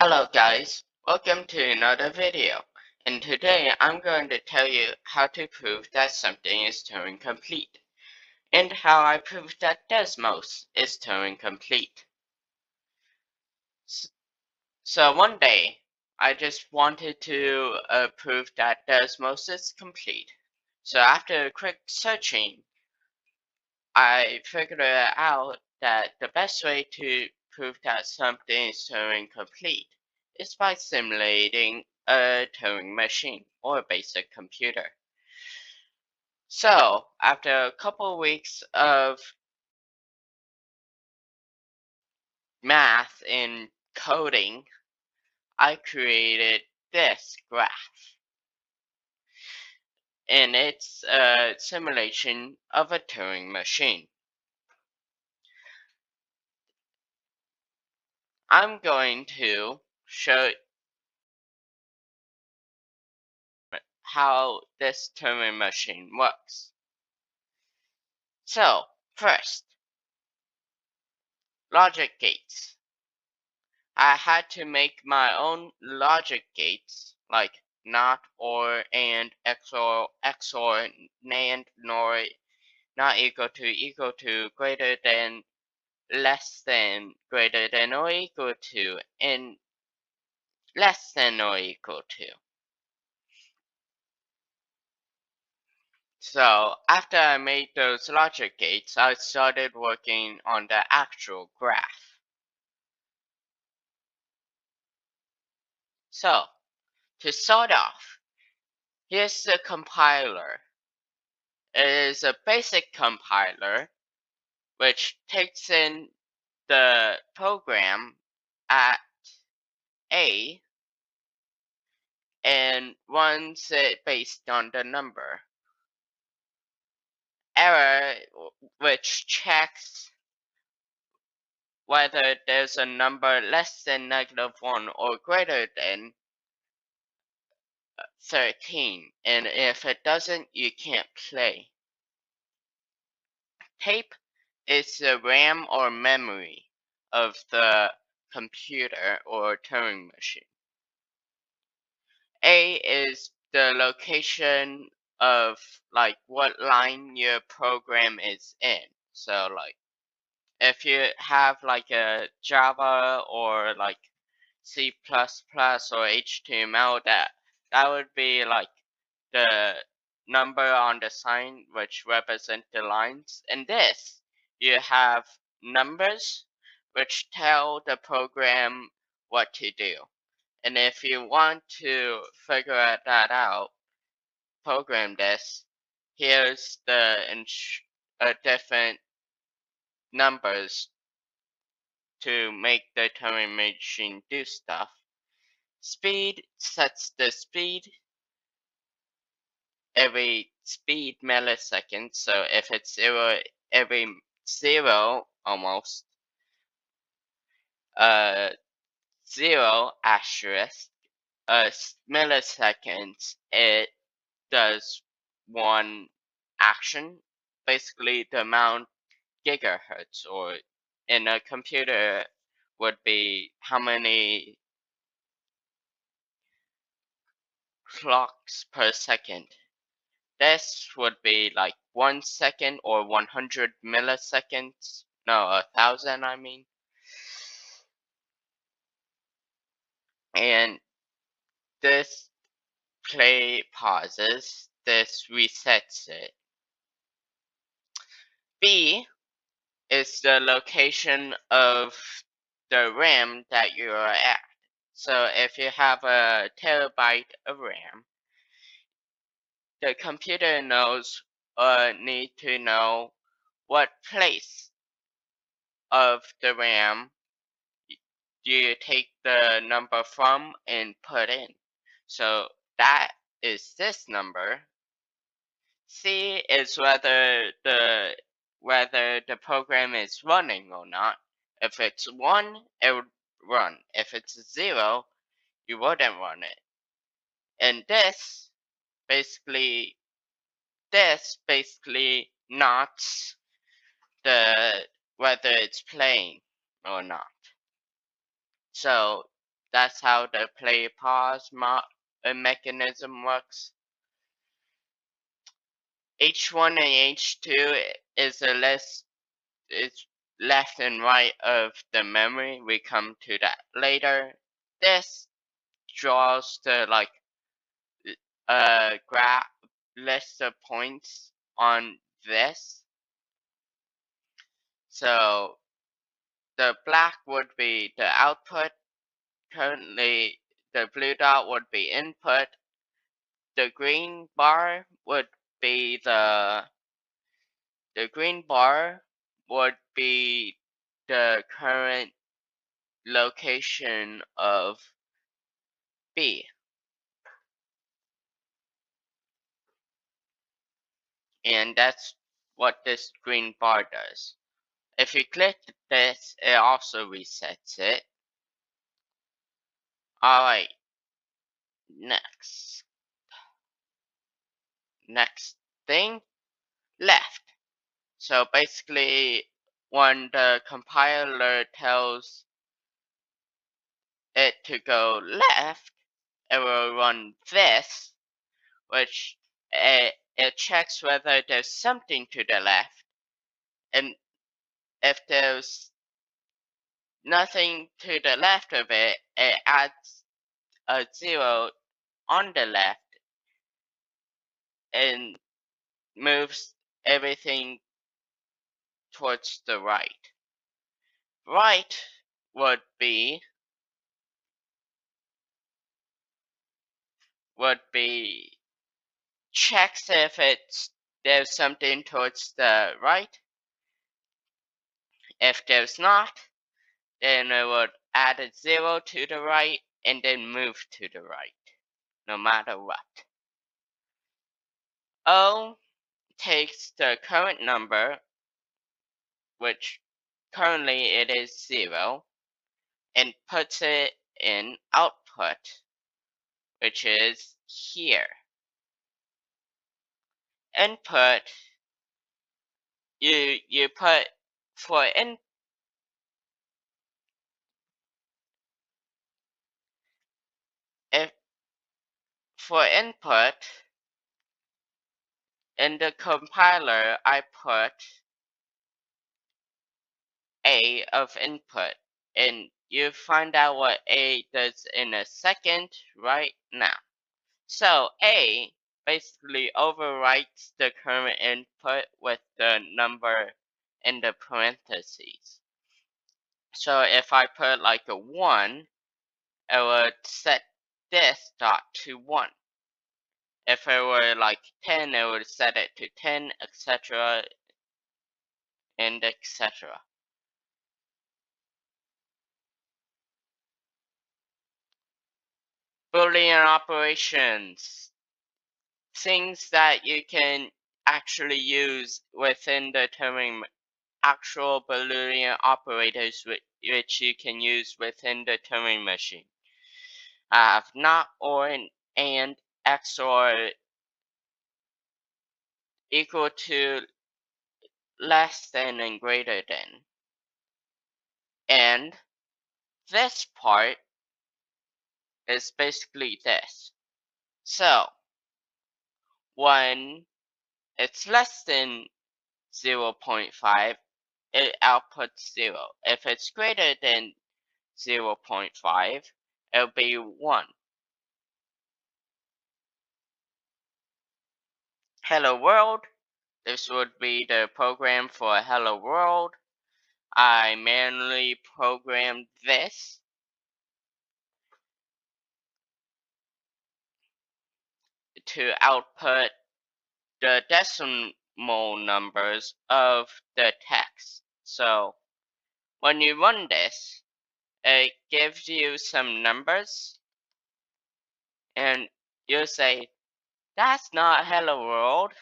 Hello guys, welcome to another video, and today I'm going to tell you how to prove that something is Turing complete, and how I proved that Desmos is Turing complete. So one day, I just wanted to prove that Desmos is complete. So after quick searching, I figured out that the best way to prove that something is Turing complete is by simulating a Turing machine or a basic computer. So, after a couple weeks of math and coding, I created this graph. And it's a simulation of a Turing machine. I'm going to show how this Turing machine works. So, first, logic gates. I had to make my own logic gates, like not, or, and, XOR, NAND, NOR, not equal to, greater than, less than, greater than or equal to, and less than or equal to. So after I made those logic gates, I started working on the actual graph. So to start off, here's the compiler. It is a basic compiler which takes in the program at A and runs it based on the number. Error, which checks whether there's a number less than -1 or greater than 13, and if it doesn't, you can't play. Tape is the RAM or memory of the computer or Turing machine. A is the location of like what line your program is in. So like if you have like a Java or like C++ or HTML, that would be like the number on the sign which represent the lines. In this, you have numbers which tell the program what to do. And if you want to figure that out, program this, here's the different numbers to make the Turing machine do stuff. Speed sets the speed every speed millisecond, so if it's 0 every 0 almost, 0 asterisk, milliseconds, it does one action, basically the amount gigahertz, or in a computer would be how many clocks per second. This would be like 1 second or 100 milliseconds. No, 1,000 I mean. And this play pauses, this resets it. B is the location of the RAM that you are at. So if you have a terabyte of RAM, the computer knows or need to know what place of the RAM you take the number from and put in. So that is this number. C is whether the program is running or not. If it's 1, it would run. If it's 0, you wouldn't run it. And this basically nots the whether it's playing or not. So That's how the play pause mechanism works. H1 and H2 is a list is left and right of the memory. We come to that later. This draws the graph list of points on this. So the black would be the output. Currently, the blue dot would be input. The green bar would be the green bar would be the current location of B. And that's what this green bar does. If you click this, it also resets it. Alright, next. Next thing, left. So basically, when the compiler tells it to go left, it will run this, which it checks whether there's something to the left. And if there's nothing to the left of it, it adds a 0 on the left and moves everything towards the right. Right would be checks if there's something towards the right. If there's not, then it would add a 0 to the right and then move to the right, no matter what. O takes the current number, which currently it is 0, and puts it in output, which is here. Input, you put for if for input in the compiler I put A of input, and you find out what A does in a second right now. So A basically overwrites the current input with the number in the parentheses. So if I put like a 1, it would set this dot to 1. If it were like 10, it would set it to 10, etc. and etc. Boolean operations. Things that you can actually use within the Turing, actual Boolean operators which you can use within the Turing machine. I have not, or, and, XOR, equal to, less than, and greater than. And this part is basically this. So when it's less than 0.5, it outputs 0. If it's greater than 0.5, it'll be 1. Hello world. This would be the program for hello world. I manually programmed this to output the decimal numbers of the text. So when you run this, it gives you some numbers, and you say, that's not hello world.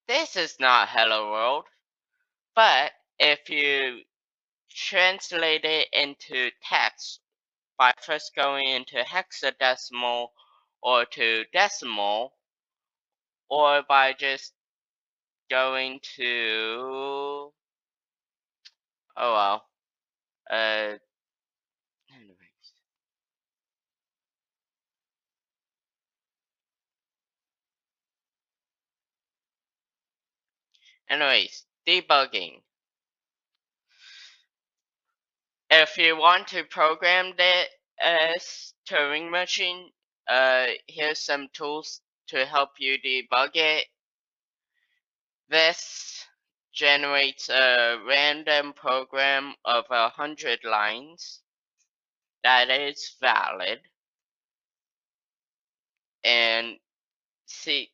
This is not hello world. But if you translate it into text by first going into hexadecimal or to decimal, or by just going to, oh well, uh, anyways, debugging. If you want to program the Turing machine, here's some tools to help you debug it. This generates a random program of 100 lines that is valid, and see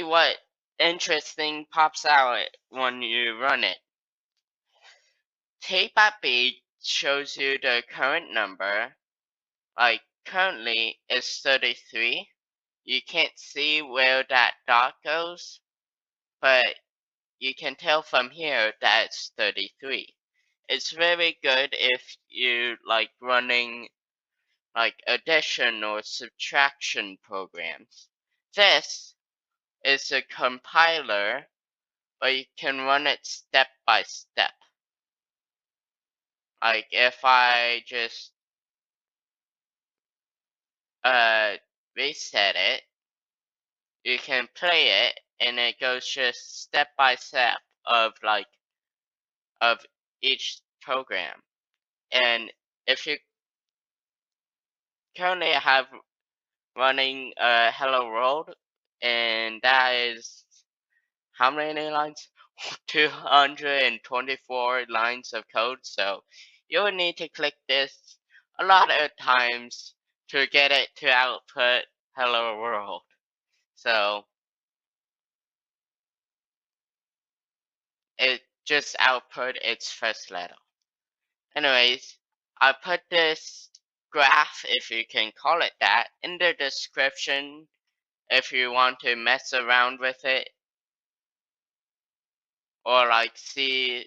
what interesting pops out when you run it. Tape at B shows you the current number, like currently it's 33. You can't see where that dot goes, but you can tell from here that it's 33. It's very good if you like running like addition or subtraction programs. This is a compiler, but you can run it step by step. Like if I just reset it, you can play it and it goes just step by step of of each program. And if you currently have running Hello World, and that is how many lines? 224 lines of code, so you will need to click this a lot of times to get it to output Hello World. So it just output its first letter. Anyways, I put this graph, if you can call it that, in the description if you want to mess around with it or like see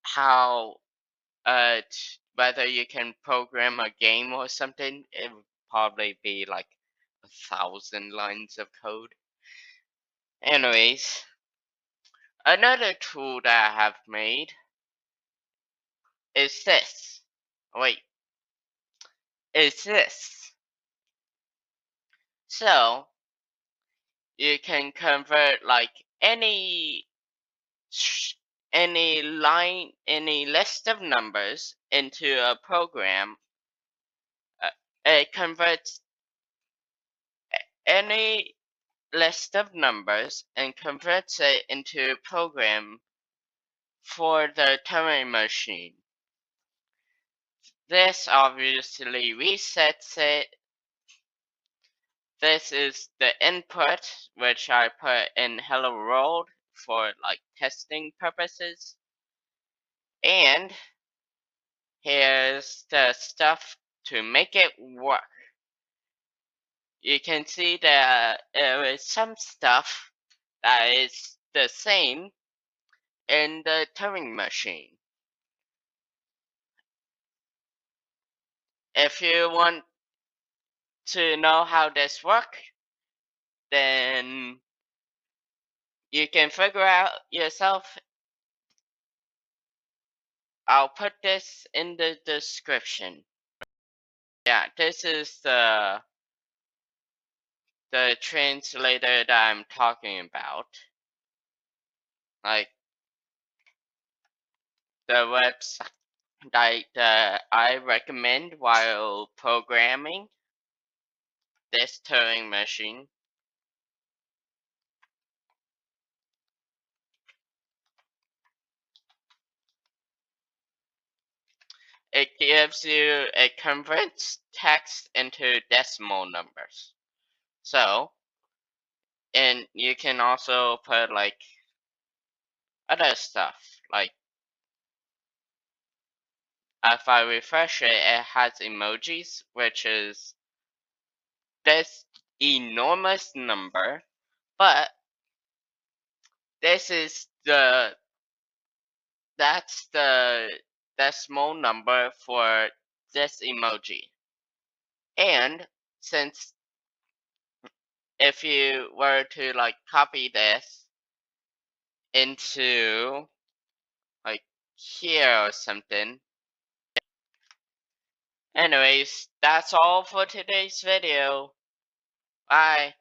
how whether you can program a game or something. It would probably be like 1,000 lines of code. Anyways, another tool that I have made is this. Wait, is this. So you can convert like any any list of numbers into a program. It converts any list of numbers and converts it into a program for the Turing machine. This obviously resets it. This is the input, which I put in Hello World for like testing purposes. And here's the stuff to make it work. You can see that there is some stuff that is the same in the Turing machine. If you want to know how this works, then you can figure out yourself. I'll put this in the description. Yeah, this is the translator that I'm talking about. Like the website that I recommend while programming this Turing machine. It gives you, it converts text into decimal numbers. So, and you can also put like other stuff. Like if I refresh it, it has emojis, which is this enormous number, but this is that's the decimal number for this emoji. And since if you were to like copy this into like here or something. Anyways, that's all for today's video. Bye.